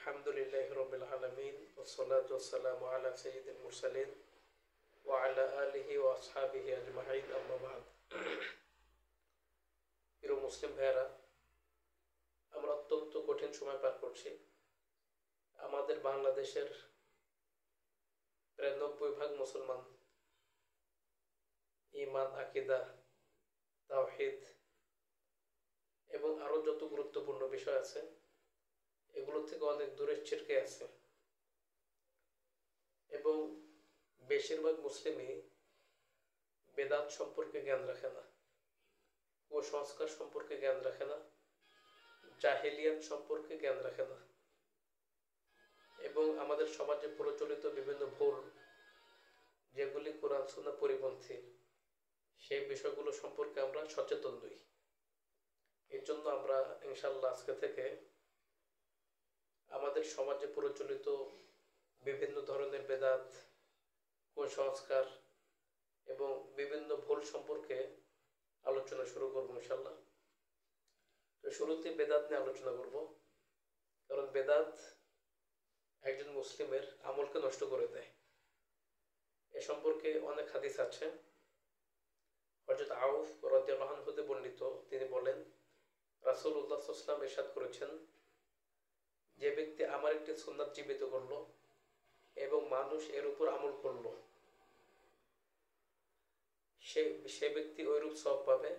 আলহামদুলিল্লাহি রাব্বিল আলামিন ওয়াসসালাতু ওয়াসসালামু আলা সাইয়্যিদিল মুরসালিন ওয়া আলা আলিহি ওয়া আসহাবিহি আজমাইন আম্মা বা'দ। প্রিয় মুসলিম ভাইয়েরা, আমরা অত্যন্ত কঠিন সময় পার করছি। আমাদের বাংলাদেশের প্রায় 90% মুসলমান ঈমান, আকীদা, তাওহীদ এবং আরও যত গুরুত্বপূর্ণ বিষয় আছে এগুলো থেকে অনেক দূরে ছিটকে আছে এবং বেশিরভাগ মুসলিমই বেদাত সম্পর্কে জ্ঞান রাখে না, কুসংস্কার সম্পর্কে জ্ঞান রাখে না, জাহিলিয়াত সম্পর্কে জ্ঞান রাখে না এবং আমাদের সমাজে প্রচলিত বিভিন্ন ভুল যেগুলি কোরআন সুন্নাহ পরিপন্থী সেই বিষয়গুলো সম্পর্কে আমরা সচেতন নই। এর জন্য আমরা ইনশাআল্লাহ আজকে থেকে আমাদের সমাজে প্রচলিত বিভিন্ন ধরনের বেদাত, কুসংস্কার এবং বিভিন্ন ভুল সম্পর্কে আলোচনা শুরু করবো ইনশাআল্লাহ। তো শুরুতে বেদাত নিয়ে আলোচনা করব, কারণ বেদাত একজন মুসলিমের আমলকে নষ্ট করে দেয়। এ সম্পর্কে অনেক হাদিস আছে। হযরত আউফ রাদিয়াল্লাহু আনহু হতে বর্ণিত, তিনি বলেন, রাসূলুল্লাহ সাল্লাল্লাহু আলাইহি ওয়াসাল্লাম ইরশাদ করেছেন, যে ব্যক্তি আমার একটি সুন্নাত জীবিত করলো এবং মানুষ এর উপর আমল করলো, সে ব্যক্তি ওইরূপ সওয়াব পাবে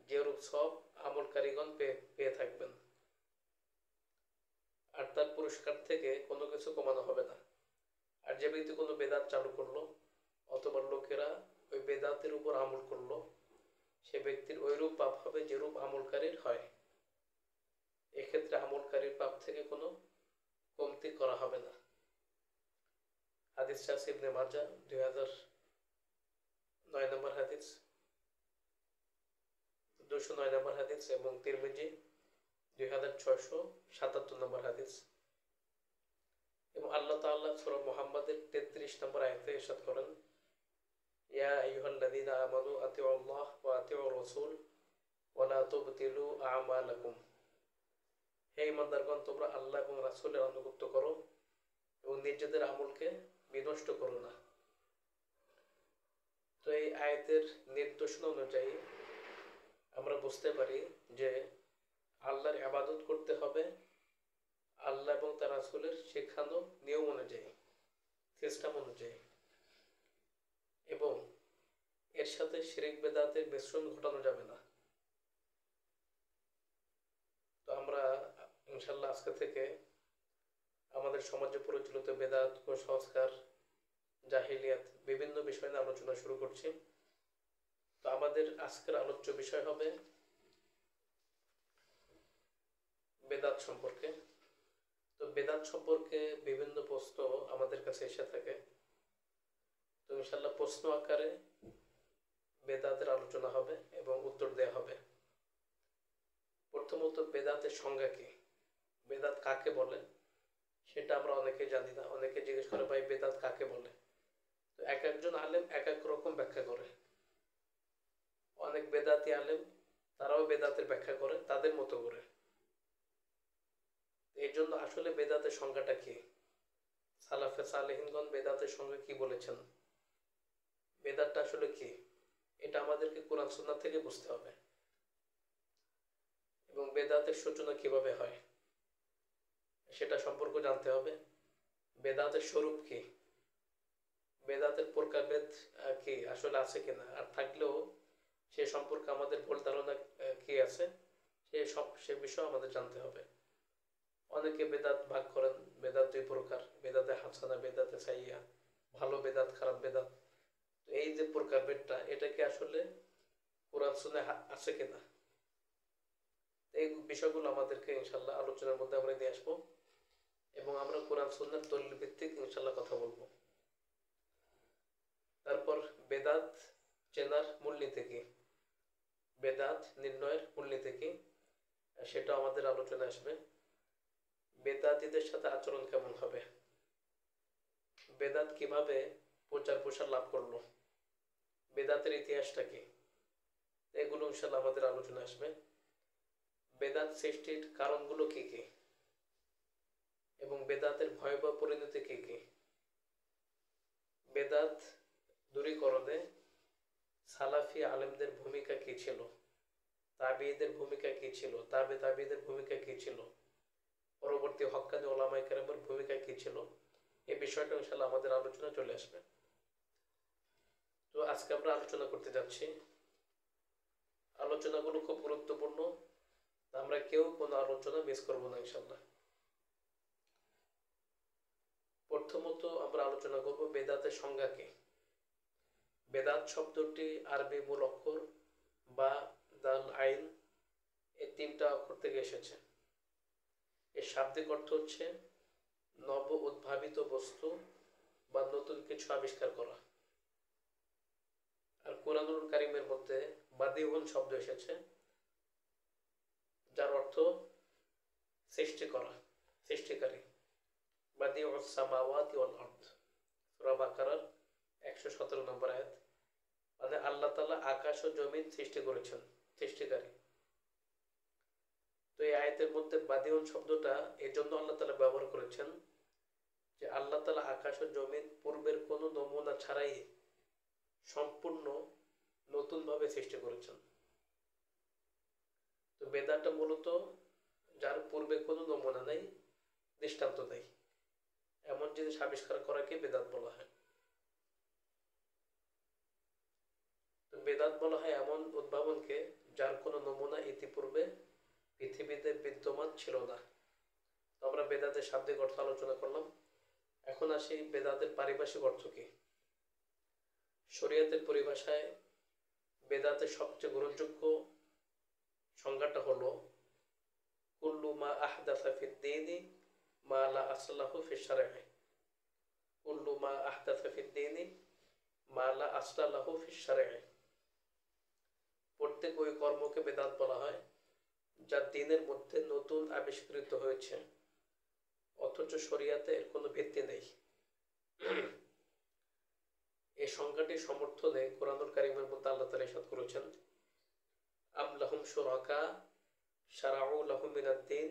যেরূপ সওয়াব আমলকারীগণ পেয়ে থাকবেন, আর তার পুরস্কার থেকে কোনো কিছু কমানো হবে না। আর যে ব্যক্তি কোনো বেদাত চালু করলো অথবা লোকেরা ওই বেদাতের উপর আমল করলো, সে ব্যক্তির ওইরূপ পাপ হবে যেরূপ আমলকারীর হয়। এক্ষেত্রে আমলকারীর পাপ থেকে কোনো কমতি করা হবে না। হাদিসটা আছে ইবনে মাজাহ 2009 নম্বর হাদিস, 209 নম্বর হাদিস এবং তিরমিজি 2677 নম্বর হাদিস। এবং আল্লাহ তাআলা সূরা মুহাম্মাদের 33 নম্বর আয়াতে ইরশাদ করেন, ইয়া আইয়ুহাল্লাযীনা আমানু আতিউল্লাহ ওয়া আতিউর রাসূল ওয়া লা তুবতিলু আমালাকুম। হে ঈমানদারগণ, তোমরা আল্লাহ এবং রাসূলের আনুগত্য করো এবং নিজেদের আমলকে বিনষ্ট করো না। তো এই আয়াতের নির্দেশনা অনুযায়ী আমরা বুঝতে পারি যে আল্লাহর ইবাদত করতে হবে আল্লাহ এবং তার রাসূলের শেখানো নিয়ম অনুযায়ী, সিস্টেম অনুযায়ী, এবং এর সাথে শিরক বেদাতের মিশ্রণ ঘটানো যাবে না। তো আমরা ইনশাআল্লাহ আজকে থেকে আমাদের সমাজে প্রচলিত বেদাত, কুসংস্কার, জাহিলিয়াত বিভিন্ন বিষয় নিয়ে আলোচনা শুরু করছি। তো আমাদের আজকের আলোচ্য বিষয় হবে বেদাত সম্পর্কে। তো বেদাত সম্পর্কে বিভিন্ন প্রশ্ন আমাদের কাছে এসে থাকে। তো ইনশাআল্লাহ প্রশ্ন আকারে বেদাতের আলোচনা হবে এবং উত্তর দেওয়া হবে। প্রথমত, বেদাতের সংজ্ঞা কি, বেদাত কাকে বলে সেটা আমরা অনেকে জানি না। অনেকে জিজ্ঞেস করে, ভাই বেদাত কাকে বলে? তো এক একজন আলেম এক এক রকম ব্যাখ্যা করে। অনেক বেদাতি আলেম তারাও বেদাতের ব্যাখ্যা করে তাদের মতো করে। এই জন্য আসলে বেদাতের সংজ্ঞাটা কি, সালাফে সালেহিনগণ বেদাতের সংজ্ঞা কি বলেছেন, বেদাতটা আসলে কি, এটা আমাদেরকে কোরআন সুন্নাহ থেকে বুঝতে হবে। এবং বেদাতের সূচনা কিভাবে হয় সেটা সম্পর্কে জানতে হবে। বেদাতের স্বরূপ কি, বেদাতের প্রকারভেদ কি আসলে আছে কিনা, আর থাকলেও সে সম্পর্কে আমাদের ভুল ধারণা কি আছে সে বিষয় আমাদের জানতে হবে। অনেকে বেদাত ভাগ করেন, বেদাত দুই প্রকার, বেদাতে হাসানা, বেদাতে সাইয়্যা, ভালো বেদাত, খারাপ বেদাত। তো এই যে প্রকারভেদটা, এটা কি আসলে কোরআন সুন্নাহ আছে কিনা, এই বিষয়গুলো আমাদেরকে ইনশাআল্লাহ আলোচনার মধ্যে আমরা নিয়ে আসবো এবং আমরা কোরআন সুন্নাহর দলিল ভিত্তিক ইনশাআল্লাহ কথা বলবো। তারপর বেদাত চেনার মূলনীতি কি, বেদাত নির্ণয়ের মূলনীতি কি, সেটা আমাদের আলোচনা আসবে। বেদাতীদের সাথে আচরণ কেমন হবে, বেদাত কিভাবে প্রচার প্রসার লাভ করলো, বেদাতের ইতিহাসটা কি, এগুলো ইনশাআল্লাহ আমাদের আলোচনা আসবে। বেদাত সৃষ্টির কারণগুলো কি কি, এবং বেদাতের ভয়াবহ পরিণতি কি কি। বেদাত দূরীকরণে সালাফি আলেমদের ভূমিকা কি ছিল, তাবিঈদের ভূমিকা কি ছিল, তাবিঈদের ভূমিকা কি ছিল, পরবর্তী হক্কানি ওলামায়ে কেরামের ভূমিকা কি ছিল, এই বিষয়টা ইনশাআল্লাহ আমাদের আলোচনা চলে আসবে। তো আজকে আমরা আলোচনা করতে যাচ্ছি, আলোচনাগুলো খুব গুরুত্বপূর্ণ, আমরা কেউ কোনো আলোচনা মিস করবো না ইনশাআল্লাহ। প্রথমত আমরা আলোচনা করব বেদাতের সংজ্ঞা কি। বেদাত শব্দটি আরবি মূল অক্ষর বা, দাল, আইন এই তিনটা অক্ষর থেকে এসেছে। এর শাব্দিক অর্থ হচ্ছে নব উদ্ভাবিত বস্তু বা নতুন কিছু আবিষ্কার করা। আর কুরআনুল কারীমের মধ্যে বাদিউন শব্দ এসেছে, যার অর্থ সৃষ্টি করা, সৃষ্টিকারী। বাদিউস সামাওয়াতি ওয়াল আরদ, সূরা বাকারার 117 নম্বর আয়াত। মানে আল্লাহ তাআলা আকাশ ও জমিন সৃষ্টি করেছেন, সৃষ্টিকারী। তো এই আয়াতের মধ্যে বাদিউন শব্দটা এই জন্য আল্লাহ তাআলা ব্যবহার করেছেন যে আল্লাহ তাআলা আকাশ ও জমিন পূর্বের কোনো নমুনা ছাড়াই সম্পূর্ণ নতুনভাবে সৃষ্টি করেছেন। তো বেদাতটা মূলত যার পূর্বে কোনো নমুনা নেই, দৃষ্টান্ত নেই, এমন জিনিস আবিষ্কার করাকে বেদাত বলা হয়। তো বেদাত বলা হয় এমন উদ্ভাবনকে যার কোনো নমুনা ইতিপূর্বে পৃথিবীতে বিদ্যমান ছিল না। তো আমরা বেদাতের শাব্দিক অর্থ আলোচনা করলাম। এখন আসি বেদাতের পারিভাষিক অর্থ কি। শরীয়তের পরিভাষায় বেদাতের সবচেয়ে গ্রহণযোগ্য সংজ্ঞাটা হলো কুল্লু মা আহদাসা ফিদ দীনি মা লা আসলাহু ফিশ শারঈ। কুল্লু মা আহদাসা ফিদ দীনি মা লা আসলাহু ফিশ শারঈ। প্রত্যেক ওই কর্মকে বেদাত বলা হয় যা দ্বীনের মধ্যে নতুন আবিষ্কৃত হয়েছে অথচ শরীয়তে এর কোনো ভিত্তি নেই। এই সংজ্ঞাটির সমর্থনে কুরআনুল কারীমের মধ্যে আল্লাহ তাআলা ইরশাদ করেছেন, আম লাহুম শুরাকা শারাউ লাহুম মিনাদ দীন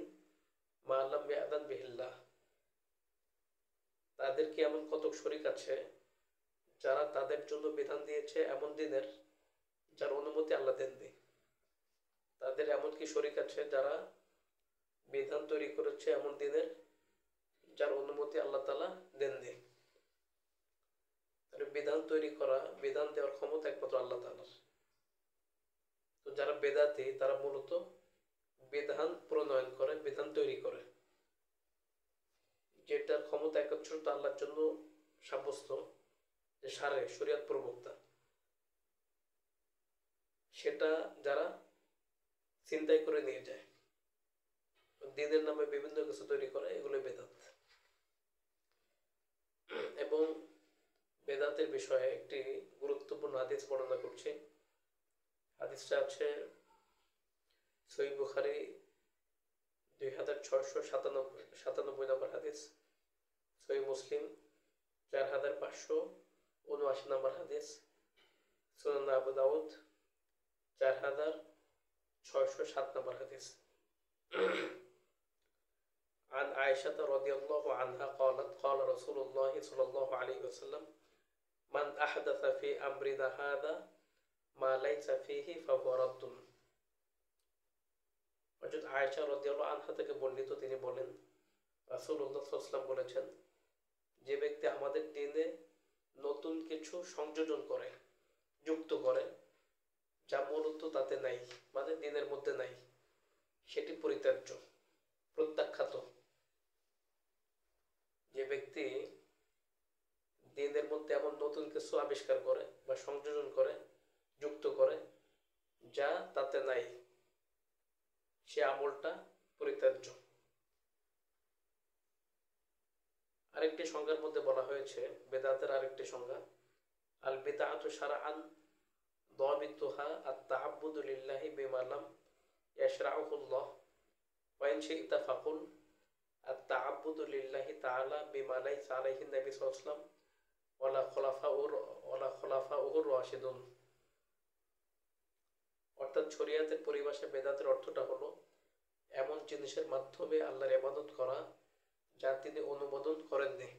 মা লাম ইয়াযান বিহিল্লাহ। তাদের কি এমন কতক শরীক আছে যারা তাদের জন্য বিধান দিয়েছে এমন দিনের যার অনুমতি আল্লাহ দেননি। তাদের এমন কি শরীক আছে যারা বিধান তৈরি করেছে এমন দিনের যার অনুমতি আল্লাহ তাআলা দেননি। তাহলে বিধান তৈরি করা, বিধান দেওয়ার ক্ষমতা একমাত্র আল্লাহ তাআলার। তো যারা বেদাতি তারা মূলত বিধান প্রণয়ন করে, বিধান তৈরি করে, যেটার ক্ষমতা একচ্ছত্র আল্লাহর জন্য সাব্যস্ত, যে সারে শরীয়ত প্রবক্তা, সেটা যারা চিন্তাই করে নিয়ে যায়, দ্বীনের নামে বিভিন্ন কিছু তৈরি করে, এগুলো বেদাত। এবং বেদাতের বিষয়ে একটি গুরুত্বপূর্ণ হাদিস বর্ণনা করছি। হাদিসটা আছে সহিহ বুখারী 2697 নম্বর হাদিস, সহিহ মুসলিম 4579 নম্বর হাদিস, সুনান আবু দাউদ 4607 নম্বর হাদিস। عن عائشة رضي الله عنها قالت قال رسول الله صلى الله عليه وسلم من أحدث في أمرنا هذا ما ليس فيه فهو رد। হযরত আয়েশা রাদিয়াল্লাহু আনহা থেকে বর্ণিত, তিনি বলেন রাসূলুল্লাহ সাল্লাল্লাহু আলাইহি ওয়াসাল্লাম বলেছেন, যে ব্যক্তি আমাদের দ্বীনে নতুন কিছু সংযোজন করে, যুক্ত করে, যা মূলত তাতে নাই, মানে দ্বীনের মধ্যে নাই, সেটি পরিত্যাজ্য, প্রত্যাখ্যাত। যে ব্যক্তি দ্বীনের মধ্যে এমন নতুন কিছু আবিষ্কার করে বা সংযোজন করে, যুক্ত করে, যা তাতে নাই, সে আমলটা পরিত্যাজ্য। আরেকটি সংজ্ঞার মধ্যে বলা হয়েছে বেদাতের আরেকটি সংজ্ঞা, আল বিদআতু শারআন দাবিতুহা আত-তাআব্বুদু লিল্লাহি বিমা লাম ইয়াশরাউহুল্লাহ ওয়া ইন শি'তা ফাকুল আত-তাআব্বুদু লিল্লাহি তাআলা বিমা লাইসা আলাইহি নবী সাল্লাল্লাহু আলাইহি ওয়াসাল্লাম ওয়ালা খুলাফাউর রাশিদুন। অর্থাৎ শরীয়তের পরিভাষায় বেদাতের অর্থটা হলো এমন জিনিসের মাধ্যমে আল্লাহর ইবাদত করা যা তিনি অনুমোদন করেননি।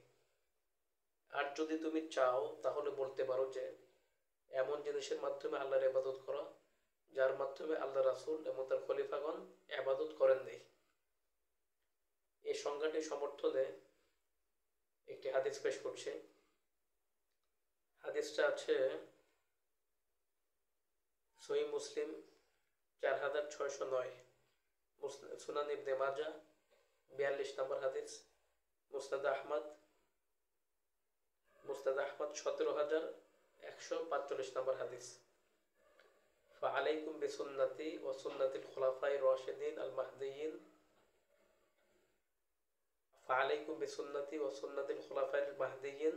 আর যদি তুমি চাও তাহলে বলতে পারো যে এমন জিনিসের মাধ্যমে আল্লাহর ইবাদত করা যার মাধ্যমে আল্লাহ রাসূল এবং তার খলিফাগণ ইবাদত করেননি। এই সংজ্ঞাটি সমর্থনে একটি হাদিস পেশ করছে। হাদিসটা আছে সহিহ মুসলিম 4609, সুনান ইবনে মাজাহ 42 নম্বর হাদিস, মুসনাদ আহমদ 17145 নম্বর হাদিস। فعليكم بسنتي وسنة الخلفاء الراشدين المهديين فعليكم بسنتي وسنة الخلفاء المهديين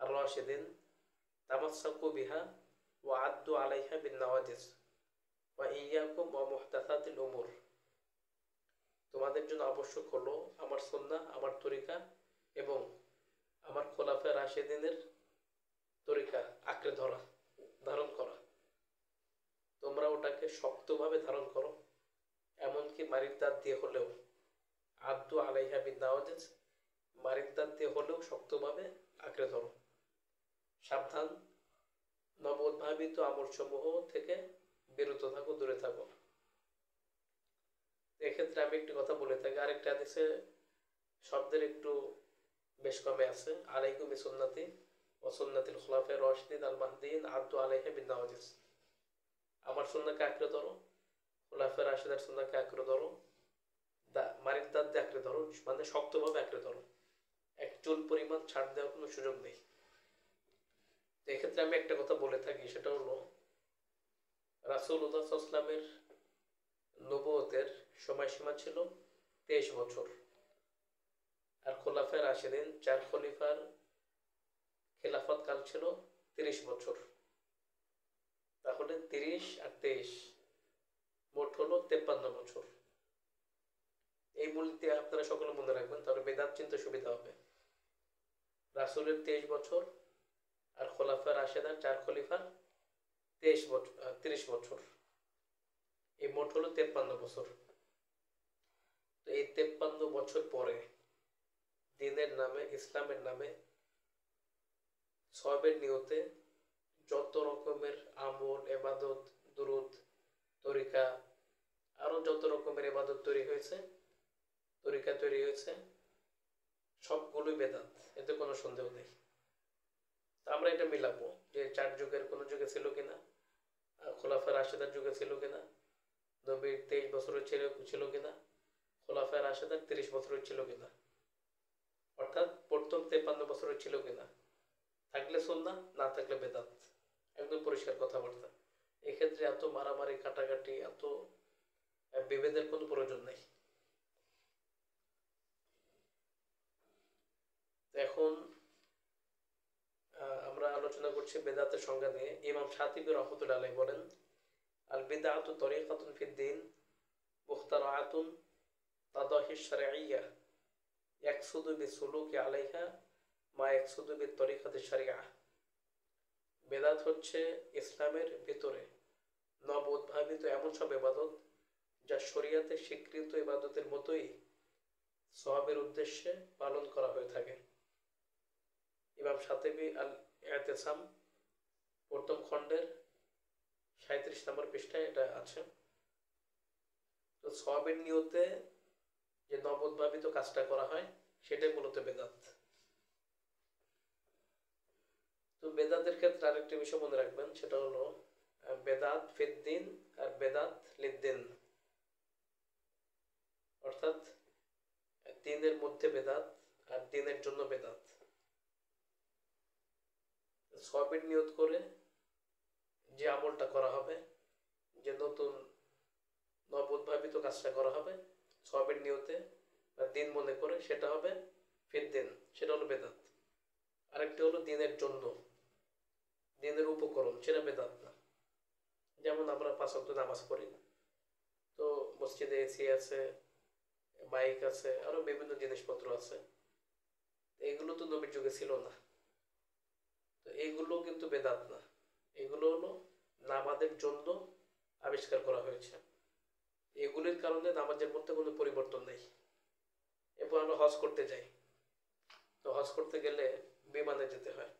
الراشدين تمسكوا بها وعدوا عليها بالنواجذ وإياكم ومحدثات الأمور। তোমাদের জন্য আবশ্যক হলো আমার সুন্নাহ, আমার তরিকা এবং আমার খোলাফায়ে রাশিদিনের তরিকা আঁকড়ে ধরা, ধারণ করা। তোমরা ওটাকে শক্তভাবে ধারণ করো, এমনকি মারির দাঁত দিয়ে হলেও, আদ্দু আলাইহা বিন-নাওয়াজিজ, মারির দাঁত দিয়ে হলেও শক্তভাবে আঁকড়ে ধরো। সাবধান, নবোদ্ভাবিত আমলসমূহ থেকে বিরত থাকো, দূরে থাকো। এক্ষেত্রে আমি একটি কথা বলে থাকি, আরেকটা হাদিসে শব্দের একটু বেশ কমে আছে, আলাইকুম বিসুন্নতি ওয়া সুন্নাতিল খুলাফায়ে রাশিদিন আল মাহদিয়িন আদ্দু আলাইহা বিন-নাওয়াজিজ। আমার সুন্নাহকে আঁকড়ে ধরো, খুলাফায়ে রাশিদের সুন্নাহকে আঁকড়ে ধরো, মারির দাঁত দিয়ে আঁকড়ে ধরো, মানে শক্তভাবে আঁকড়ে ধরো, এক চুল পরিমাণ ছাড় দেওয়ার কোনো সুযোগ নেই। তো এক্ষেত্রে আমি একটা কথা বলে থাকি, সেটা হলো রাসূলুল্লাহ সাল্লাল্লাহু আলাইহি ওয়াসাল্লামের নবুয়তের সময়সীমা ছিল 23 বছর, আর খোলাফায়ে রাশিদিন 4 খলিফার খেলাফত কাল ছিল 30 বছর। তাহলে 30 আর 23 মোট হলো 53 বছর। এই মূলটি আপনারা সকলে মনে রাখবেন, তাহলে বেদাত চিনতে সুবিধা হবে। রাসূলের 23 বছর আর খোলাফায়ে রাশিদিন 4 খলিফার 30 বছর, এই মোট হলো 53 বছর। তো এই 53 বছর পরে দ্বীনের নামে, ইসলামের নামে, সওয়াবের নিয়তে যত রকমের আমল, ইবাদত, দুরূদ, তরিকা, আরো যত রকমের ইবাদত তৈরি হয়েছে, তরিকা তৈরি হয়েছে, সবগুলোই বেদাত, এতে কোনো সন্দেহ নেই। তা আমরা এটা মিলাবো যে 4 যুগের কোনো যুগে ছিল কিনা, খোলাফায়ে রাশিদের যুগে ছিল কিনা, নবীর 23 বছরের ছিল কিনা, খোলাফায়ে রাশিদের 30 বছরের ছিল কিনা, অর্থাৎ প্রথম 53 বছরের ছিল কিনা। থাকলে সুন্নাহ, না থাকলে বেদাত, একদম পরিষ্কার কথাবার্তা। এক্ষেত্রে এত মারামারি, কাটাকাটি, এত বিভেদের কোনো প্রয়োজন নেই। এখন আমরা আলোচনা করছি বেদাতের সংজ্ঞা নিয়ে। ইমাম শাতিবী রাহমাতুল্লাহ আলাইহি বলেন, আল বিদআতু তরিকাতুন ফিদ-দীন মুখতারাআতুন তাদাহি শারঈয়্যাহ ইয়াকসুদু বিসুলুকি আলাইহা মা ইয়াকসুদু বিত-তরিকাতি শারঈআহ। বেদাত হচ্ছে ইসলামের ভিতরে নব উদ্ভাবিত এমন সব ইবাদত যা শরীয়তে স্বীকৃত ইবাদতের মতোই সওয়াবের উদ্দেশ্যে পালন করা হয়ে থাকে। ইমাম শাতিবী আল ইতিসাম প্রথম খণ্ডের 37 নম্বর পৃষ্ঠায় এটা আছে। তো সওয়াবের নিয়তে যে নবোদ্ভাবিত কাজটা করা হয় সেটাই মূলত বেদাত। তো বেদাতের ক্ষেত্রে আরেকটি বিষয় মনে রাখবেন, সেটা হলো বেদাত ফিদ-দীন আর বেদাত লিদ-দীন, অর্থাৎ দ্বীনের মধ্যে বেদাত আর দ্বীনের জন্য বেদাত। সওয়াবের নিয়ত করে যে আমলটা করা হবে, যে নতুন নবোদ্ভাবিত কাজটা করা হবে সওয়াবের নিয়তে বা দ্বীন মনে করে, সেটা হবে ফিদ-দীন, সেটা হলো বেদাত। আরেকটি হলো দ্বীনের জন্য, দ্বীনের উপকরণ, সেটা বেদাত না। যেমন আমরা 5 ওয়াক্ত নামাজ পড়ি, তো মসজিদে এসি আছে, মাইক আছে, আরো বিভিন্ন জিনিসপত্র আছে, এগুলো তো নবীর যুগে ছিল না। তো এইগুলো কিন্তু বেদাত না, এগুলো হলো নামাজের জন্য আবিষ্কার করা হয়েছে। এগুলির কারণে নামাজের মধ্যে কোনো পরিবর্তন নেই এরপর আমরা হজ করতে যাই। তো হজ করতে গেলে বিমানে যেতে হয়।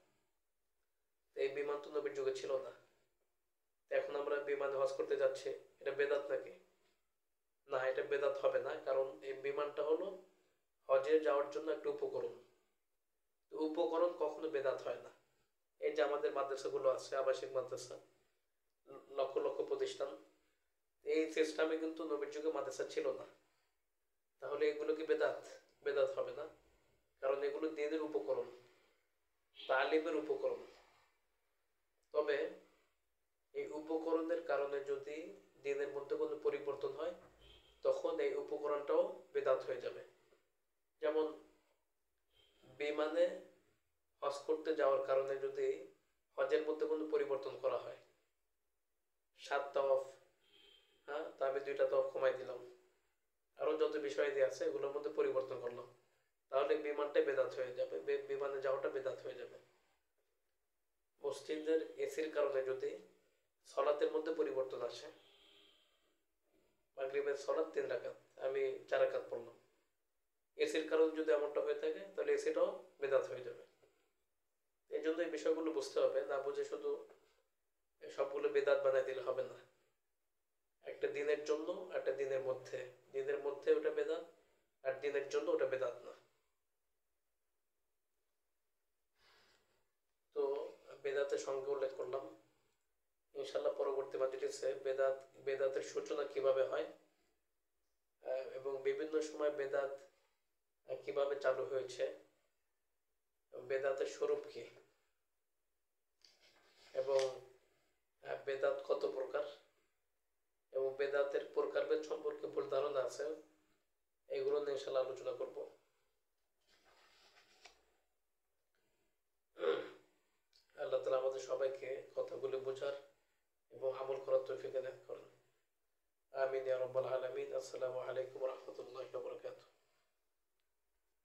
এই বিমান তো নবীর যুগে ছিল না। এখন আমরা বিমানে হজ করতে যাচ্ছি, এটা বেদাত নাকি? না, এটা বেদাত হবে না, কারণ এই বিমানটা হলো হজে যাওয়ার জন্য একটা উপকরণ। উপকরণ কখনো বেদাত হয় না। এই যে আমাদের মাদ্রাসাগুলো আছে, আবাসিক মাদ্রাসা, লক্ষ লক্ষ প্রতিষ্ঠান, এই সিস্টেমে কিন্তু নবীর যুগে মাদ্রাসা ছিল না। তাহলে এগুলো কি বেদাত? বেদাত হবে না, কারণ এগুলো দিনের উপকরণ, তালিমের উপকরণ। তবে এই উপকরণের কারণে যদি দিনের মধ্যে কোনো পরিবর্তন হয়, তখন এই উপকরণটাও বেদাত হয়ে যাবে। যেমন বিমানে হজ করতে যাওয়ার কারণে যদি হজের মধ্যে কোনো পরিবর্তন করা হয়, 7 তাওয়াফ, হ্যাঁ, তা আমি 2টা তাওয়াফ কমাই দিলাম, আরো যত বিষয় দিয়ে আছে এগুলোর মধ্যে পরিবর্তন করলাম, তাহলে বিমানটা বেদাত হয়ে যাবে, বিমানে যাওয়াটা বেদাত হয়ে যাবে। মসজিদের এসির কারণে যদি সলাতের মধ্যে পরিবর্তন আসে, মাগরিবের সলাত 3 রাকাত, আমি 4 রাকাত পড়লাম, এসির কারণে যদি এমনটা হয়ে থাকে, তাহলে এসিটাও বেদাত হয়ে যাবে। এই জন্য এই বিষয়গুলো বুঝতে হবে, না বুঝে শুধু সবগুলো বেদাত বানাই দিলে হবে না। একটা দিনের জন্য, একটা দিনের মধ্যে, দিনের মধ্যে ওটা বেদাত, আর দিনের জন্য ওটা বেদাত না। তো বেদাতের সংজ্ঞা উল্লেখ করলাম। ইনশাল্লাহ পরবর্তী মাজলিসে বেদাতের সূচনা কিভাবে হয়, এবং বিভিন্ন সময় বেদাত কিভাবে চালু হয়েছে, বেদাতের স্বরূপ কি, এবং বেদাত কত প্রকার, এবং বেদাতের প্রকারভেদ সম্পর্কে ভুল ধারণা আছে, এগুলো নিয়ে ইনশাল্লাহ আলোচনা করব। আল্লাহ তাআলা আমাদের সবাইকে কথাগুলো বোঝার এবং আমল করার তৌফিক দান করেন। আমিন ইয়া রাব্বাল আলামিন। আসসালামু আলাইকুম ওয়া রাহমাতুল্লাহি ওয়া বারাকাতুহু।